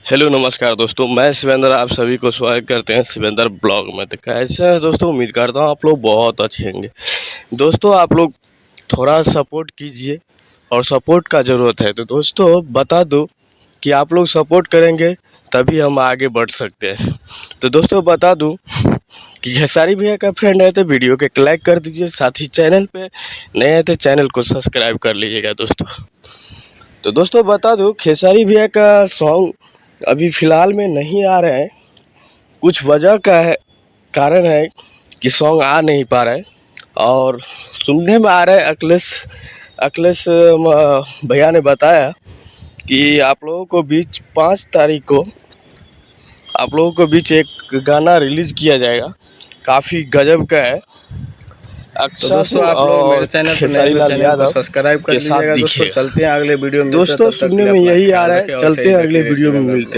Hello नमस्कार दोस्तों, मैं शिवेंद्र आप सभी को स्वागत करते हैं शिवेंद्र ब्लॉग में। तो कैसे हैं दोस्तों? उम्मीद करता हूँ आप लोग बहुत अच्छे होंगे। दोस्तों आप लोग थोड़ा सपोर्ट कीजिए और सपोर्ट का ज़रूरत है। तो दोस्तों बता दो कि आप लोग सपोर्ट करेंगे तभी हम आगे बढ़ सकते हैं। तो दोस्तों बता दूं कि खेसारी भैया का फ्रेंड है तो वीडियो के लाइक कर दीजिए, साथ ही चैनल पे नए हैं तो चैनल को सब्सक्राइब कर लीजिएगा दोस्तों। तो दोस्तों बता दूं खेसारी भैया का सॉन्ग अभी फ़िलहाल में नहीं आ रहे हैं। कुछ वजह का है कारण है कि सॉन्ग आ नहीं पा रहा है और सुनने में आ रहा है अखिलेश अखिलेश भैया ने बताया कि आप लोगों को बीच 5 तारीख को आप लोगों को बीच एक गाना रिलीज़ किया जाएगा, काफ़ी गजब का है। तो दोस्तों आप लोग मेरे चैनल पर नए तो चैनल को सब्सक्राइब कर लीजिएगा। दोस्तों चलते हैं अगले वीडियो में। दोस्तों सुनने में यही आ रहा है, चलते हैं अगले वीडियो में मिलते हैं।